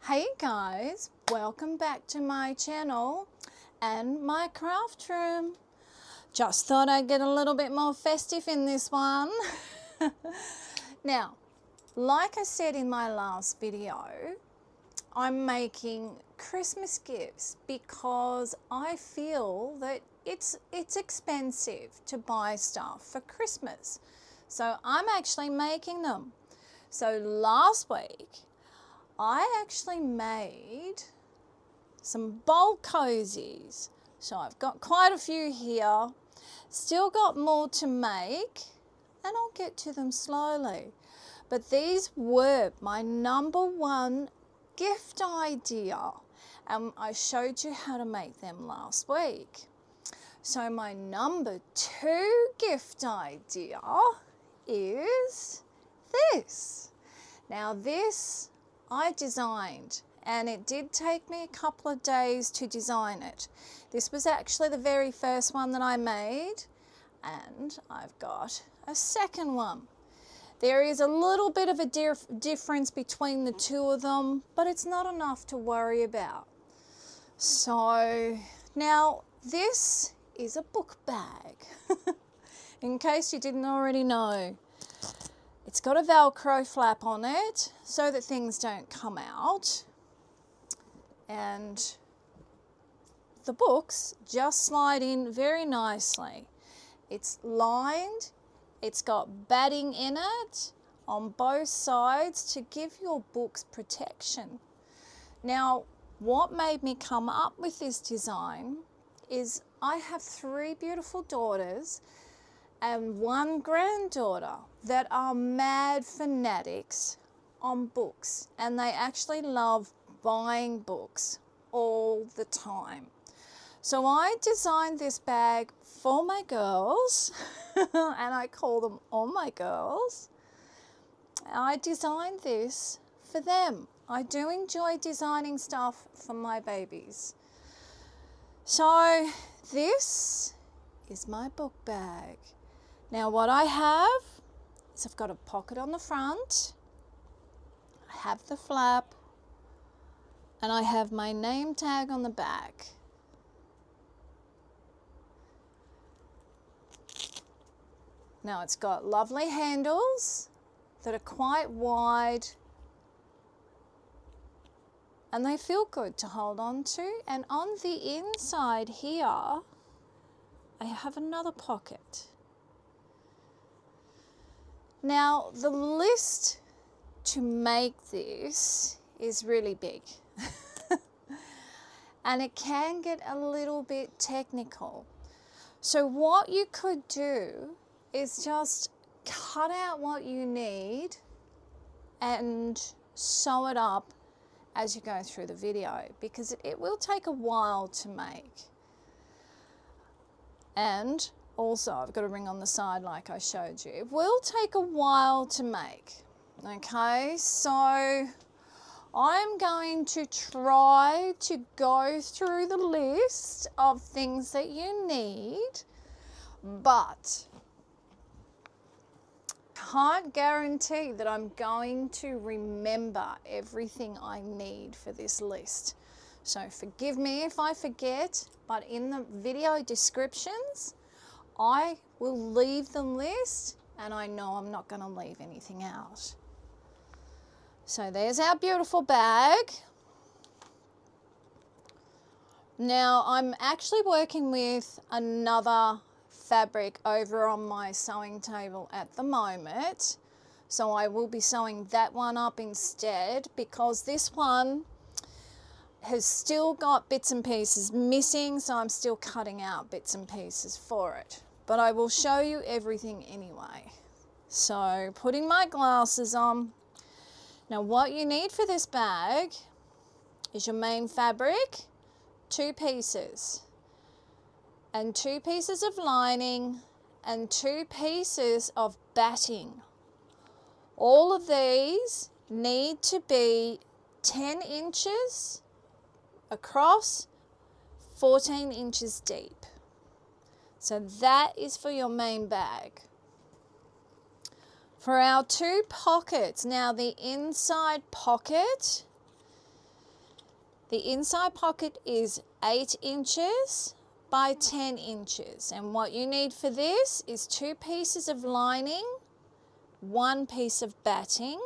Hey guys, welcome back to my channel and my craft room. Just thought I'd get a little bit more festive in this one. Now, like I said in my last video, I'm making Christmas gifts because I feel that it's expensive to buy stuff for Christmas. So I'm actually making them. So last week, I actually made some bowl cozies. So I've got quite a few here. Still got more to make, and I'll get to them slowly. But these were my number one gift idea, and I showed you how to make them last week. So my number two gift idea is this. Now this I designed, and it did take me a couple of days to design it. This was actually the very first one that I made, and I've got a second one. There is a little bit of a difference between the two of them, but it's not enough to worry about. So now this is a book bag, in case you didn't already know. It's got a Velcro flap on it so that things don't come out, and the books just slide in very nicely. It's lined, it's got batting in it on both sides to give your books protection. Now, what made me come up with this design is I have three beautiful daughters and one granddaughter that are mad fanatics on books, and they actually love buying books all the time. So I designed this bag for my girls and I call them all my girls. I designed this for them. I do enjoy designing stuff for my babies. So this is my book bag. Now what I have is I've got a pocket on the front, I have the flap, and I have my name tag on the back. Now it's got lovely handles that are quite wide, and they feel good to hold on to. And on the inside here, I have another pocket. Now, the list to make this is really big and it can get a little bit technical. So what you could do is just cut out what you need and sew it up as you go through the video, because it will take a while to make. And also, I've got a ring on the side like I showed you. It will take a while to make. Okay, so I'm going to try to go through the list of things that you need, but can't guarantee that I'm going to remember everything I need for this list. So forgive me if I forget, but in the video descriptions, I will leave the list, and I know I'm not going to leave anything out. So there's our beautiful bag. Now I'm actually working with another fabric over on my sewing table at the moment. So I will be sewing that one up instead, because this one has still got bits and pieces missing, so I'm still cutting out bits and pieces for it. But I will show you everything anyway. So putting my glasses on. Now what you need for this bag is your main fabric, 2 pieces, and 2 pieces of lining, and 2 pieces of batting. All of these need to be 10 inches across, 14 inches deep. So that is for your main bag. For our 2 pockets, now the inside pocket The inside pocket is 8 inches by 10 inches. And what you need for this is 2 pieces of lining, 1 piece of batting.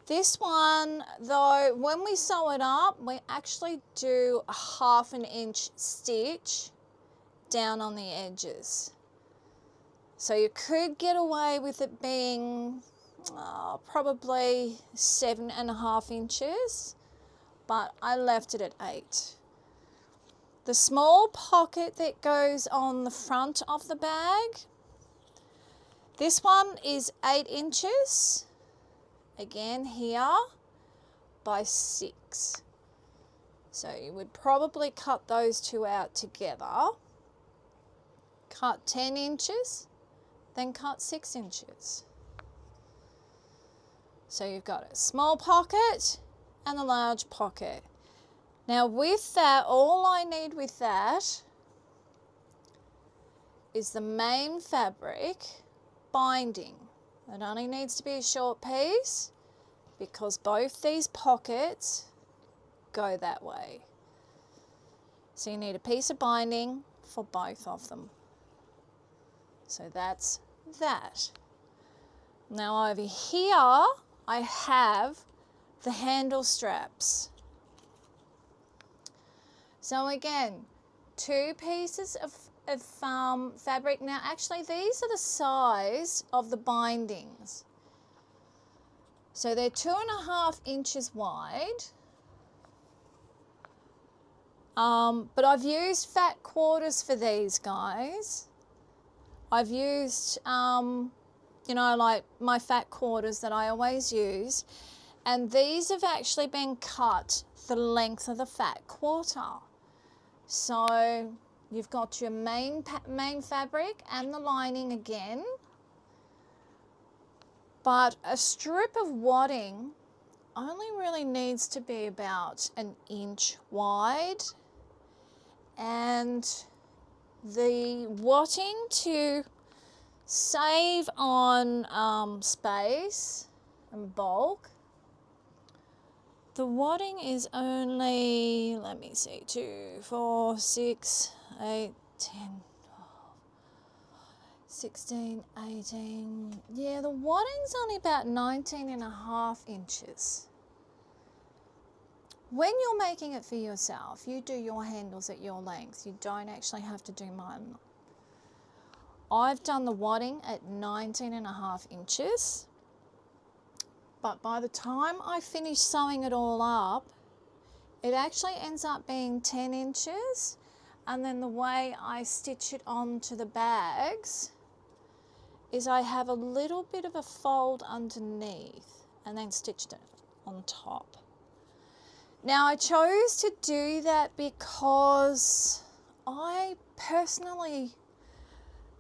This one, though, when we sew it up, we actually do a 1/2 inch stitch down on the edges. So you could get away with it being probably 7.5 inches, but I left it at 8. The small pocket that goes on the front of the bag, this one is 8 inches. Again here by 6. So you would probably cut those two out together. Cut 10 inches, then cut 6 inches. So you've got a small pocket and a large pocket. Now with that, all I need with that is the main fabric binding. It only needs to be a short piece because both these pockets go that way. So you need a piece of binding for both of them. So that's that. Now over here I have the handle straps. So again, 2 pieces of fabric. Now actually these are the size of the bindings. So they're 2.5 inches wide. But I've used fat quarters for these guys. I've used, you know, like my fat quarters that I always use. And these have actually been cut the length of the fat quarter. So you've got your main fabric and the lining again. But a strip of wadding only really needs to be about 1 inch wide. And the wadding, to save on space and bulk, the wadding is only, let me see, 2, 4, 6, 8, 10, 12, 16, 18. Yeah, the wadding's only about 19.5 inches. When you're making it for yourself, you do your handles at your length. You don't actually have to do mine. I've done the wadding at 19.5 inches. But by the time I finish sewing it all up, it actually ends up being 10 inches. And then the way I stitch it onto the bags is I have a little bit of a fold underneath and then stitched it on top. Now I chose to do that because I personally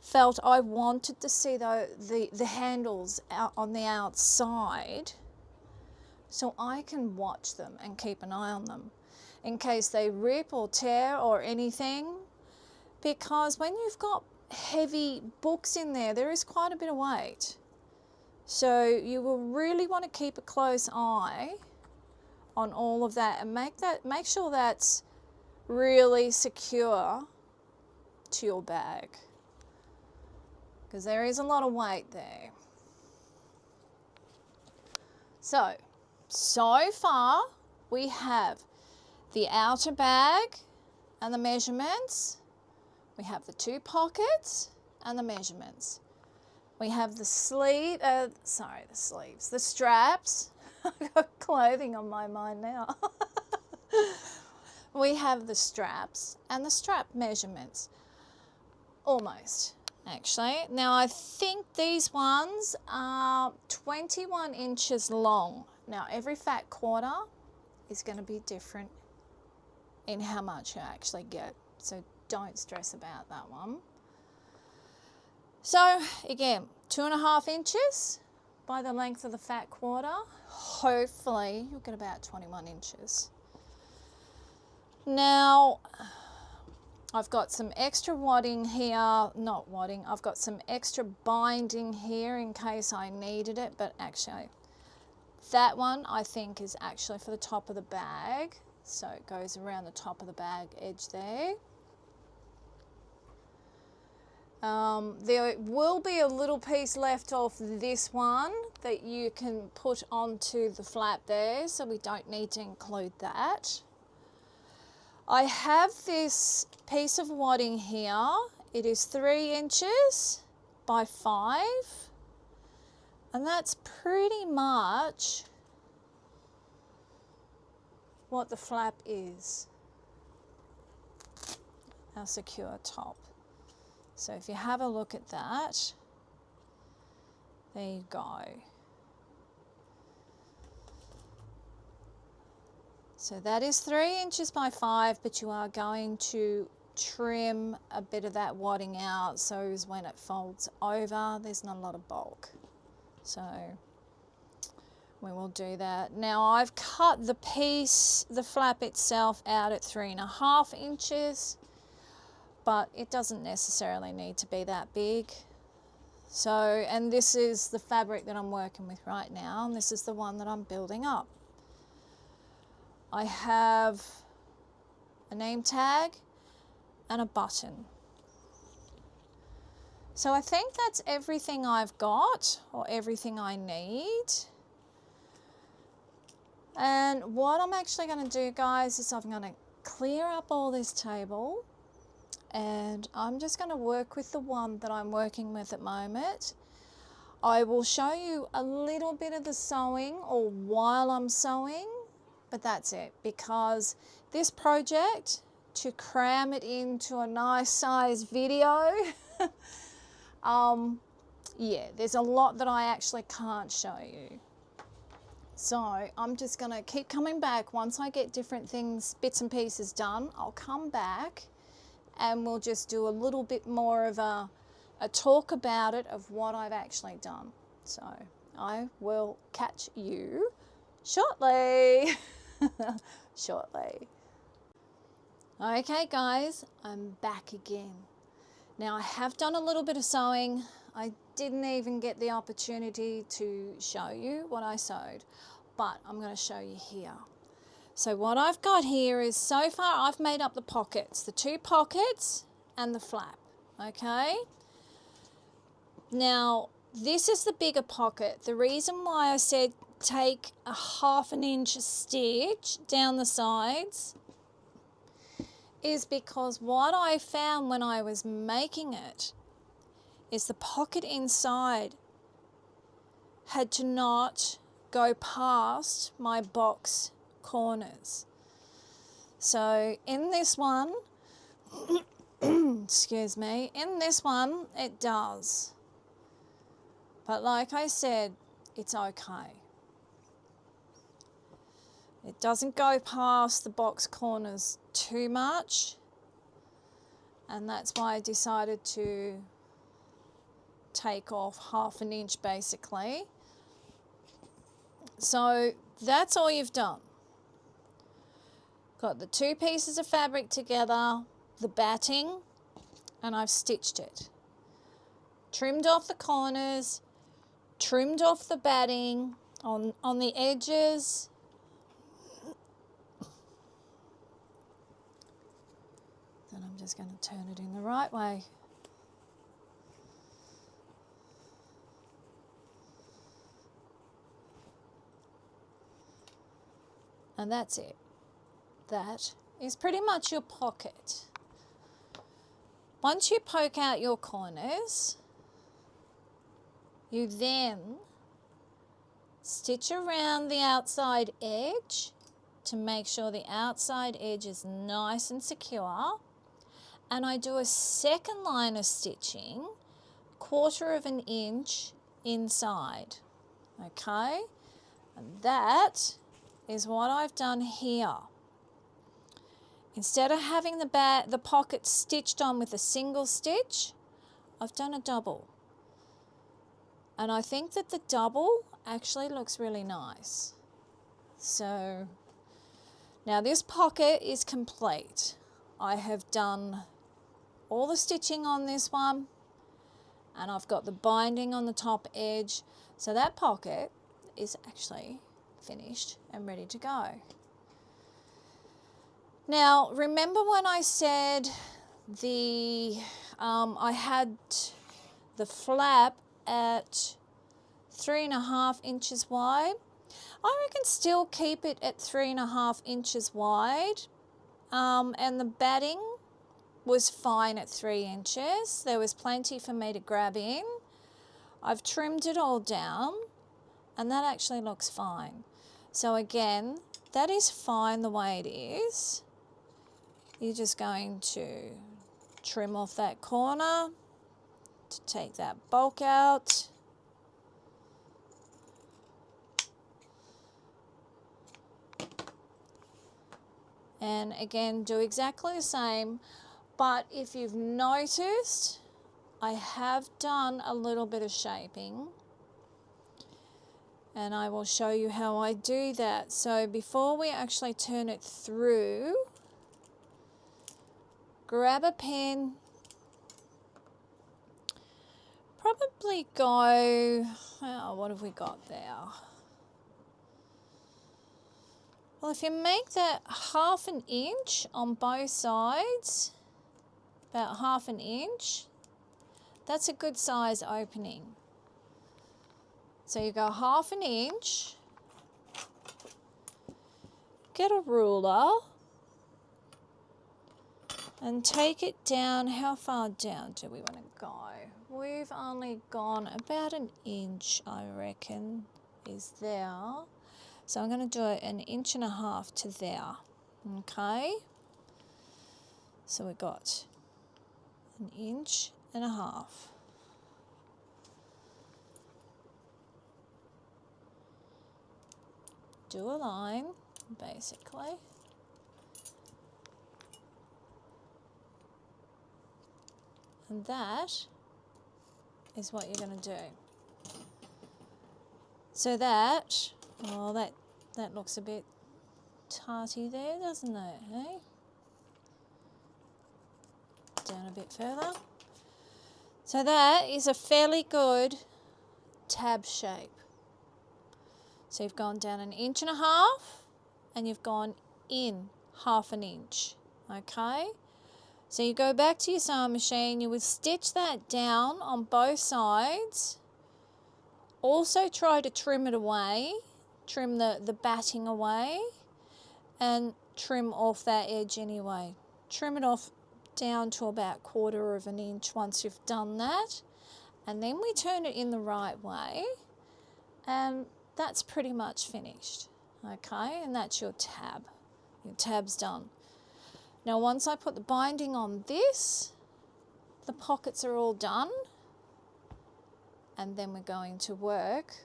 felt I wanted to see the handles out on the outside so I can watch them and keep an eye on them in case they rip or tear or anything, because when you've got heavy books in there, there is quite a bit of weight. So you will really want to keep a close eye on all of that and make sure that's really secure to your bag, because there is a lot of weight there. So far we have the outer bag and the measurements. We have the 2 pockets and the measurements. We have the the straps. I've got clothing on my mind now. We have the straps and the strap measurements. Almost, actually. Now I think these ones are 21 inches long. Now every fat quarter is going to be different in how much you actually get. So don't stress about that one. So again, 2.5 inches by the length of the fat quarter. Hopefully you'll get about 21 inches. Now I've got some extra wadding here, not wadding, I've got some extra binding here in case I needed it, but actually that one I think is actually for the top of the bag. So it goes around the top of the bag edge there. There will be a little piece left off this one that you can put onto the flap there, so we don't need to include that. I have this piece of wadding here. It is 3 inches by 5, and that's pretty much what the flap is, our secure top. So if you have a look at that, there you go. So that is 3 inches by 5, but you are going to trim a bit of that wadding out so as when it folds over, there's not a lot of bulk. So we will do that. Now I've cut the piece, the flap itself out at 3.5 inches, but it doesn't necessarily need to be that big. So, and this is the fabric that I'm working with right now, and this is the one that I'm building up. I have a name tag and a button. So I think that's everything I've got, or everything I need. And what I'm actually going to do, guys, is I'm going to clear up all this table, and I'm just going to work with the one that I'm working with at the moment. I will show you a little bit of the sewing, or while I'm sewing, but that's it, because this project, to cram it into a nice size video, yeah, there's a lot that I actually can't show you. So I'm just going to keep coming back. Once I get different things, bits and pieces done, I'll come back and we'll just do a little bit more of a talk about it, of what I've actually done. So I will catch you shortly. Shortly. Okay guys, I'm back again. Now I have done a little bit of sewing. I didn't even get the opportunity to show you what I sewed, but I'm going to show you here. So what I've got here is, so far I've made up the pockets, the 2 pockets and the flap, okay? Now this is the bigger pocket. The reason why I said take a 1/2 inch stitch down the sides is because what I found when I was making it is the pocket inside had to not go past my box corners. So in this one, excuse me, in this one it does. But like I said, it's okay. It doesn't go past the box corners too much, and that's why I decided to take off 1/2 inch basically. So that's all you've done. Got the 2 pieces of fabric together, the batting, and I've stitched it. Trimmed off the corners, trimmed off the batting on the edges. Then I'm just going to turn it in the right way. And that's it. That is pretty much your pocket. Once you poke out your corners, you then stitch around the outside edge to make sure the outside edge is nice and secure. And I do a second line of stitching, 1/4 inch inside, okay? And that is what I've done here. Instead of having the pocket stitched on with a single stitch, I've done a double. And I think that the double actually looks really nice. So now this pocket is complete. I have done all the stitching on this one, and I've got the binding on the top edge. So that pocket is actually finished and ready to go. Now, remember when I said I had the flap at 3.5 inches wide? I reckon still keep it at 3.5 inches wide. And the batting was fine at 3 inches. There was plenty for me to grab in. I've trimmed it all down and that actually looks fine. So again, that is fine the way it is. You're just going to trim off that corner to take that bulk out. And again, do exactly the same. But if you've noticed, I have done a little bit of shaping. And I will show you how I do that. So before we actually turn it through, grab a pen. Probably go, oh, what have we got there? Well, if you make that 1/2 inch on both sides, about 1/2 inch, that's a good size opening. So you go 1/2 inch, get a ruler and take it down. How far down do we want to go? We've only gone about 1 inch, I reckon, is there. So I'm going to do it 1.5 inches to there, okay? So we've got 1.5 inches. Do a line, basically. And that is what you're going to do. So that, well, that looks a bit tarty there, doesn't it, eh? Down a bit further. So that is a fairly good tab shape. So you've gone down 1.5 inches and you've gone in 1/2 inch, okay? So you go back to your sewing machine, you would stitch that down on both sides. Also try to trim it away, trim the batting away and trim off that edge anyway. Trim it off down to about 1/4 inch once you've done that. And then we turn it in the right way and that's pretty much finished, okay? And that's your tab. Your tab's done. Now once I put the binding on this, the pockets are all done. And then we're going to work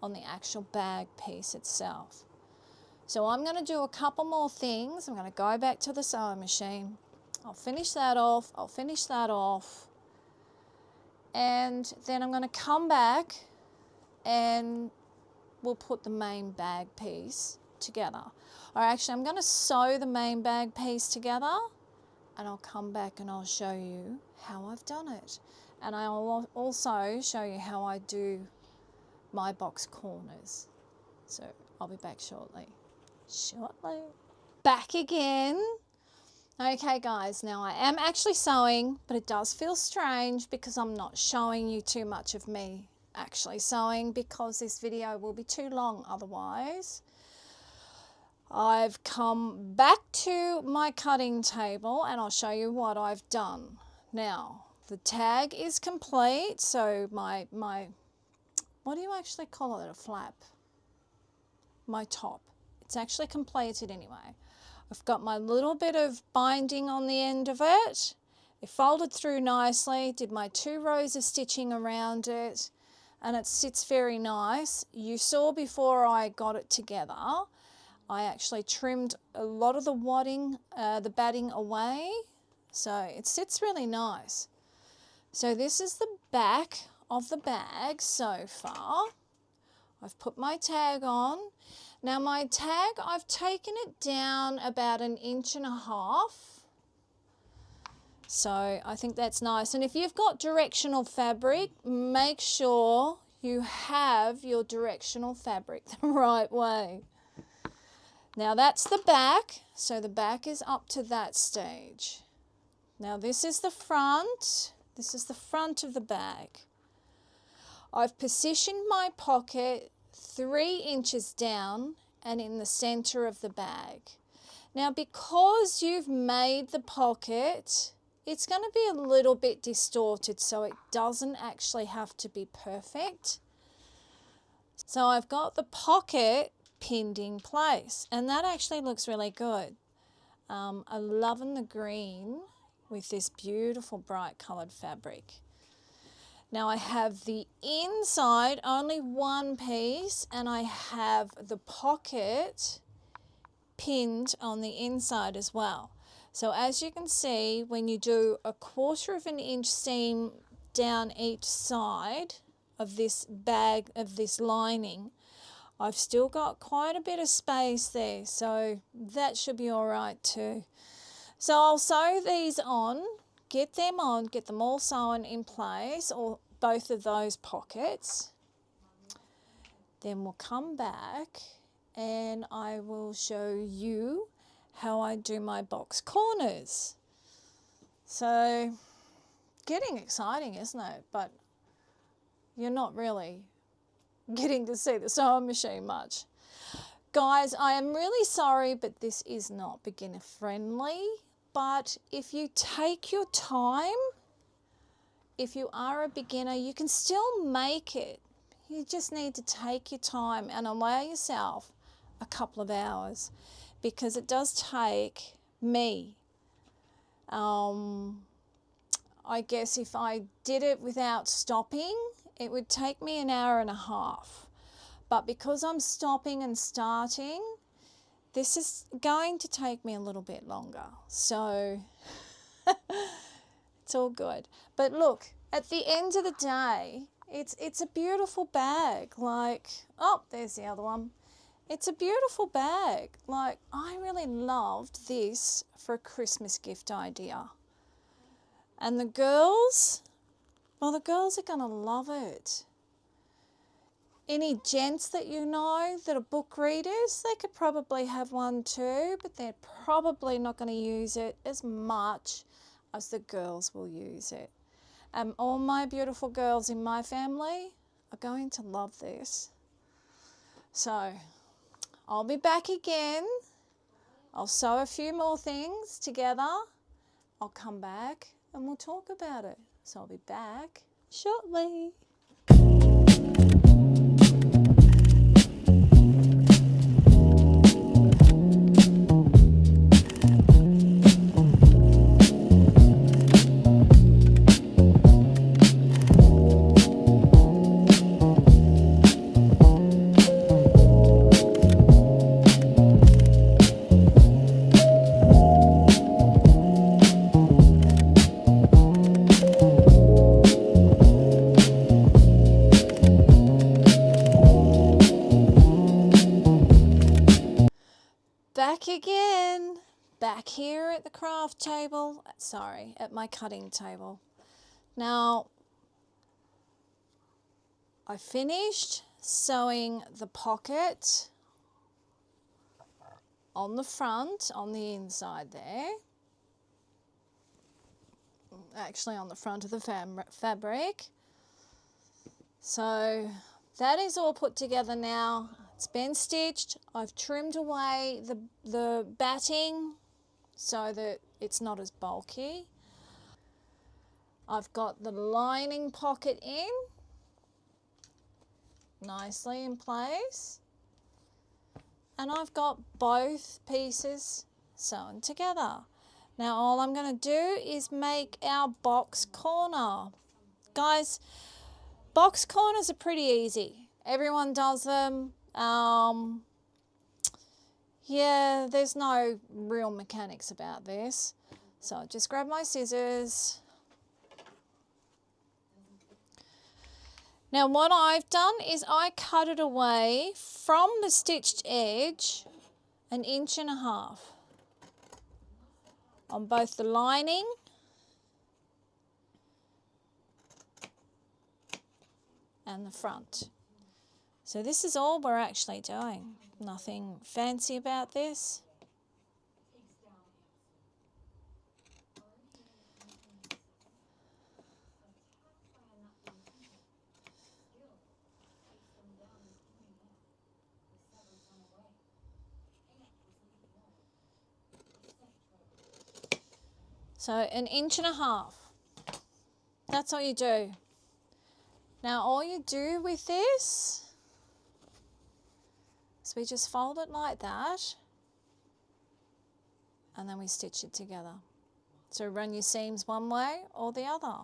on the actual bag piece itself. So I'm going to do a couple more things. I'm going to go back to the sewing machine. I'll finish that off. I'll finish that off. And then I'm going to come back and we'll put the main bag piece together. Or actually, I'm going to sew the main bag piece together and I'll come back and I'll show you how I've done it. And I'll also show you how I do my box corners. So I'll be back shortly. Back again. Okay guys, now I am actually sewing, but it does feel strange because I'm not showing you too much of me actually sewing because this video will be too long otherwise. I've come back to my cutting table and I'll show you what I've done. Now, the tag is complete, so my what do you actually call it, a flap? My top. It's actually completed anyway. I've got my little bit of binding on the end of it. It folded through nicely, did my 2 rows of stitching around it, and it sits very nice. You saw before I got it together, I actually trimmed a lot of the wadding, the batting away, so it sits really nice. So this is the back of the bag so far. I've put my tag on. Now my tag, I've taken it down about 1.5 inches. So I think that's nice. And if you've got directional fabric, make sure you have your directional fabric the right way. Now that's the back, so the back is up to that stage. Now this is the front. This is the front of the bag. I've positioned my pocket 3 inches down and in the center of the bag. Now because you've made the pocket, it's going to be a little bit distorted, so it doesn't actually have to be perfect. So I've got the pocket pinned in place, and that actually looks really good. I'm loving the green with this beautiful bright colored fabric. Now I have the inside, only one piece, and I have the pocket pinned on the inside as well. So as you can see, when you do a 1/4 of an inch seam down each side of this bag, of this lining, I've still got quite a bit of space there, so that should be all right too. So I'll sew these on, get them all sewn in place, or both of those pockets. Then we'll come back and I will show you how I do my box corners. So getting exciting, isn't it? But you're not really getting to see the sewing machine much. Guys, I am really sorry, but this is not beginner friendly. But if you take your time, if you are a beginner, you can still make it. You just need to take your time and allow yourself a couple of hours, because it does take me, I guess if I did it without stopping, it would take me an hour and a half. But because I'm stopping and starting, this is going to take me a little bit longer. So it's all good. But look, at the end of the day, it's a beautiful bag. Like, oh, there's the other one. It's a beautiful bag. Like, I really loved this for a Christmas gift idea. And the girls, well, the girls are going to love it. Any gents that you know that are book readers, they could probably have one too, but they're probably not going to use it as much as the girls will use it. All my beautiful girls in my family are going to love this. So I'll be back again. I'll sew a few more things together. I'll come back and we'll talk about it. So I'll be back shortly. Back again, back here at the craft table, sorry, at my cutting table. Now, I finished sewing the pocket on the front, on the inside there. Actually on the front of the fabric. So that is all put together now. It's been stitched. I've trimmed away the batting so that it's not as bulky. I've got the lining pocket in, nicely in place. And I've got both pieces sewn together. Now all I'm going to do is make our box corner. Guys, box corners are pretty easy. Everyone does them. Yeah, there's no real mechanics about this. So I just grab my scissors. Now what I've done is I cut it away from the stitched edge 1.5 inches on both the lining and the front. So this is all we're actually doing. Nothing fancy about this. So 1.5 inches. That's all you do. Now all you do with this is we just fold it like that and then we stitch it together. So run your seams one way or the other.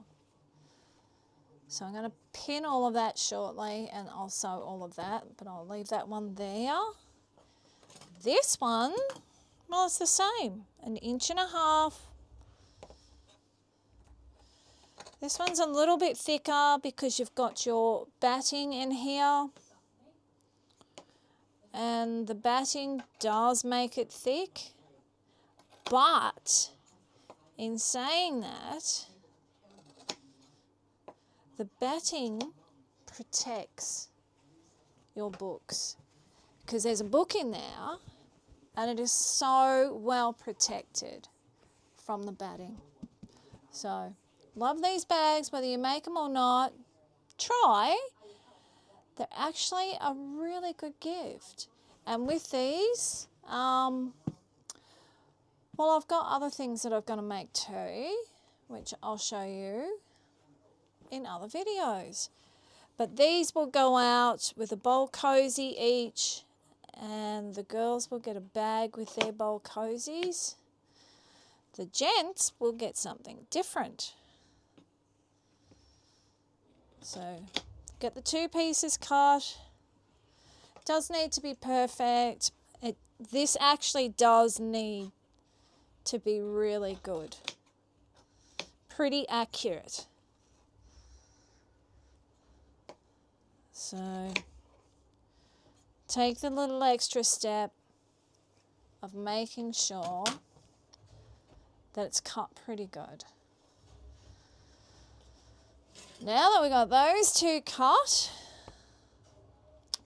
So I'm going to pin all of that shortly and I'll sew all of that, but I'll leave that one there. This one, well, it's the same, 1.5 inches. This one's a little bit thicker because you've got your batting in here. And the batting does make it thick. But in saying that, the batting protects your books. Because there's a book in there and it is so well protected from the batting. So, love these bags, whether you make them or not. Try. They're actually a really good gift. And with these, well, I've got other things that I'm going to make too, which I'll show you in other videos. But these will go out with a bowl cozy each, and the girls will get a bag with their bowl cozies. The gents will get something different. So get the 2 pieces cut. Does need to be perfect. This actually does need to be really good. Pretty accurate. So take the little extra step of making sure that it's cut pretty good. Now that we got those 2 cut,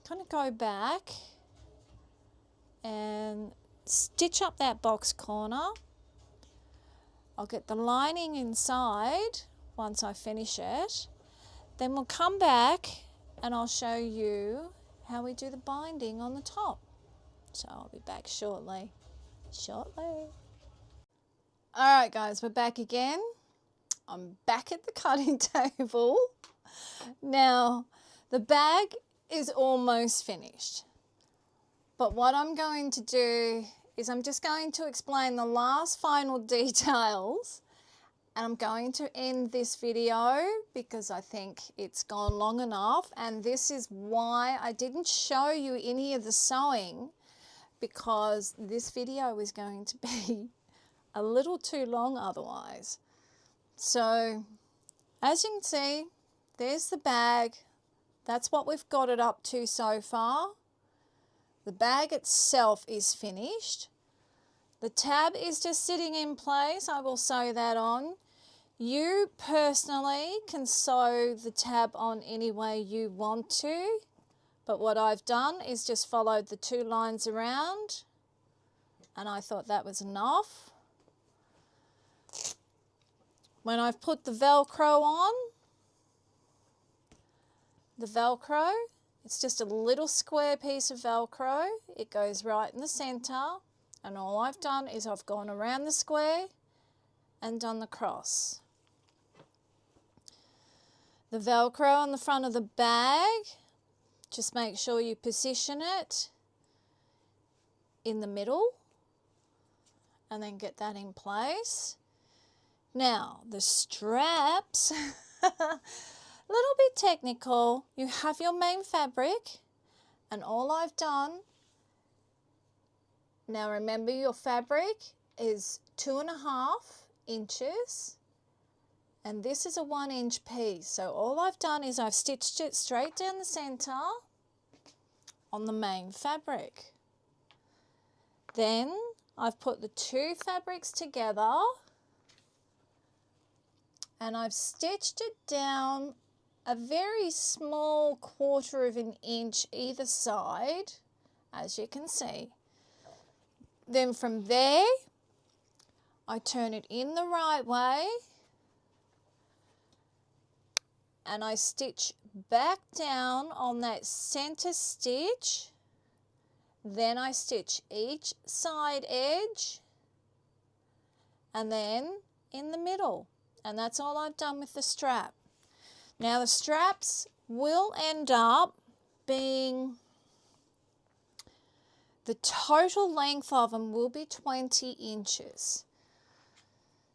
I'm going to go back and stitch up that box corner. I'll get the lining inside once I finish it. Then we'll come back and I'll show you how we do the binding on the top. So I'll be back shortly. Alright guys, we're back again. I'm back at the cutting table. Now, the bag is almost finished. But what I'm going to do is I'm just going to explain the last final details, and I'm going to end this video because I think it's gone long enough, and this is why I didn't show you any of the sewing, because this video is going to be a little too long otherwise. So as you can see, there's the bag. That's what we've got it up to so far. The bag itself is finished. The tab is just sitting in place. I will sew that on. You personally can sew the tab on any way you want to, but what I've done is just followed the 2 lines around, and I thought that was enough. When I've put the Velcro on, the Velcro, it's just a little square piece of Velcro. It goes right in the center, and all I've done is I've gone around the square and done the cross. The Velcro on the front of the bag, just make sure you position it in the middle and then get that in place. Now, the straps, a little bit technical. You have your main fabric, and all I've done, now remember your fabric is 2.5 inches, and this is a 1 inch piece. So all I've done is I've stitched it straight down the center on the main fabric. Then I've put the 2 fabrics together and I've stitched it down a very small 1/4 of an inch either side, as you can see. Then from there, I turn it in the right way and I stitch back down on that center stitch. Then I stitch each side edge and then in the middle. And that's all I've done with the strap. Now the straps will end up being, the total length of them will be 20 inches.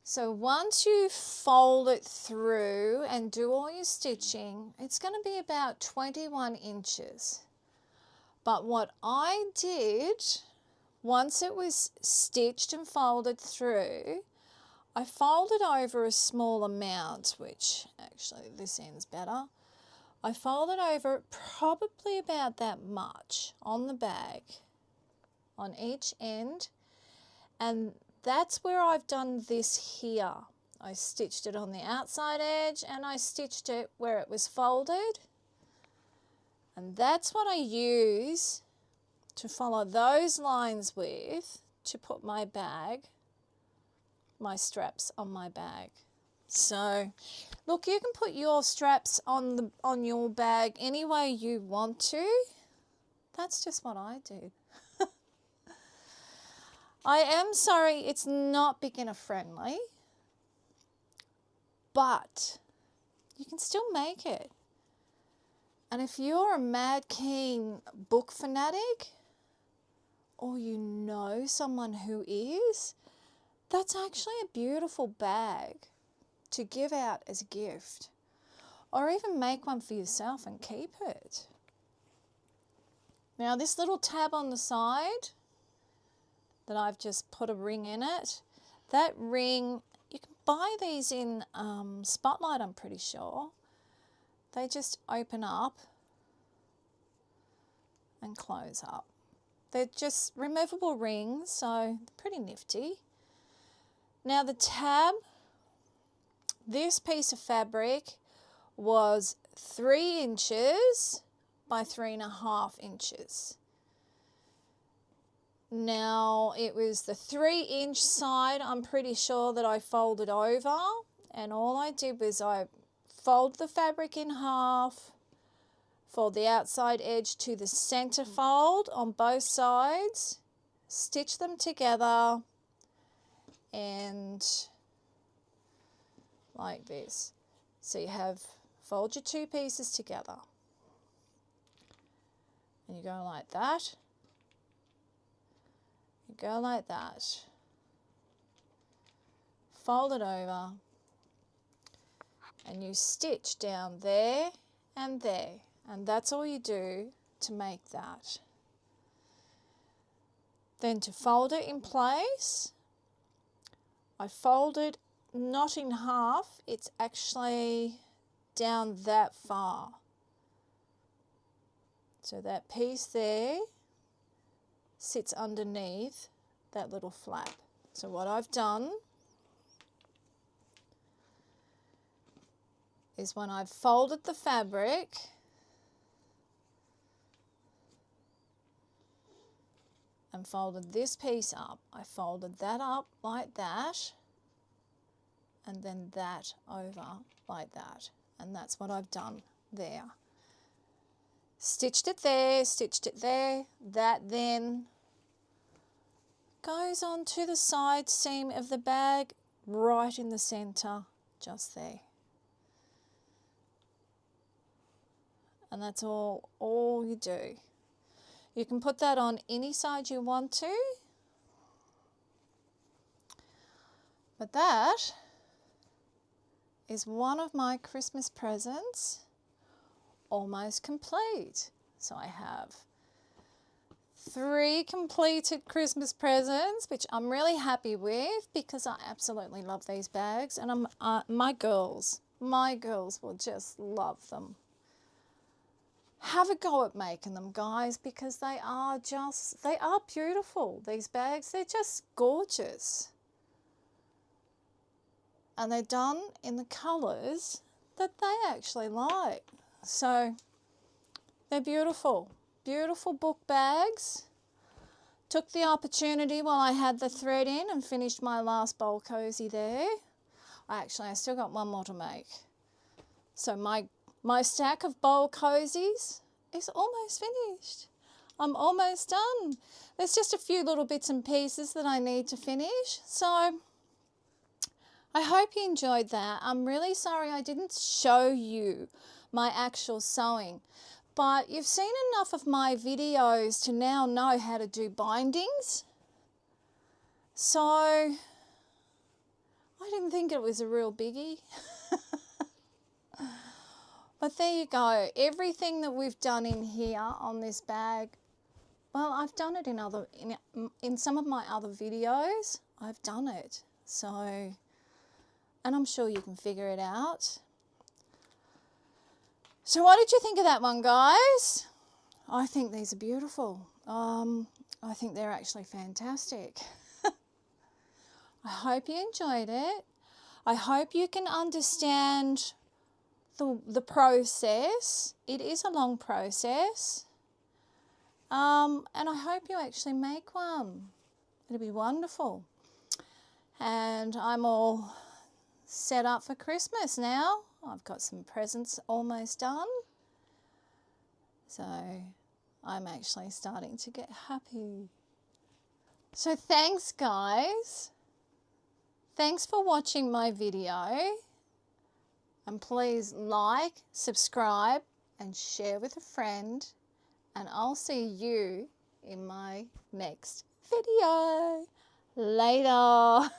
So once you fold it through and do all your stitching, it's going to be about 21 inches. But what I did, once it was stitched and folded through, I folded over a small amount, which actually this end's better. I folded over probably about that much on the bag, on each end, and that's where I've done this here. I stitched it on the outside edge and I stitched it where it was folded. And that's what I use to follow those lines with to put my bag, my straps on my bag. So look, you can put your straps on your bag any way you want to. That's just what I do. I am sorry it's not beginner friendly, but you can still make it. And if you're a mad keen book fanatic, or you know someone who is, that's actually a beautiful bag to give out as a gift, or even make one for yourself and keep it. Now this little tab on the side that I've just put a ring in it, that ring, you can buy these in Spotlight, I'm pretty sure. They just open up and close up. They're just removable rings, so they're pretty nifty. Now the tab, this piece of fabric was 3 inches by 3.5 inches. Now it was the 3-inch side, I'm pretty sure, that I folded over, and all I did was I fold the fabric in half, fold the outside edge to the center fold on both sides, stitch them together, and like this. So you have, fold your 2 pieces together, and you go like that. Go like that, fold it over, and you stitch down there, and that's all you do to make that. Then to fold it in place, I fold it not in half, it's actually down that far. So that piece there sits underneath that little flap. So what I've done is when I've folded the fabric, and folded this piece up, I folded that up like that, and then that over like that, and that's what I've done there. Stitched it there, that then goes onto the side seam of the bag, right in the center, just there. And that's all you do. You can put that on any side you want to, but that is one of my Christmas presents almost complete. So I have 3 completed Christmas presents, which I'm really happy with because I absolutely love these bags, and my girls will just love them. Have a go at making them, guys, because they are beautiful. These bags, they're just gorgeous. And they're done in the colours that they actually like. So they're beautiful, beautiful book bags. Took the opportunity while I had the thread in and finished my last bowl cozy there. I still got one more to make. So my stack of bowl cozies is almost finished. I'm almost done. There's just a few little bits and pieces that I need to finish. So I hope you enjoyed that. I'm really sorry I didn't show you my actual sewing, but you've seen enough of my videos to now know how to do bindings. So I didn't think it was a real biggie. But there you go. Everything that we've done in here on this bag, well, I've done it in some of my other videos. I've done it. So, and I'm sure you can figure it out. So what did you think of that one, guys? I think these are beautiful. I think they're actually fantastic. I hope you enjoyed it. I hope you can understand the process. It is a long process. And I hope you actually make one. It'll be wonderful. And I'm all set up for Christmas now. I've got some presents almost done. So I'm actually starting to get happy. So thanks, guys. Thanks for watching my video. And please like, subscribe, and share with a friend. And I'll see you in my next video. Later.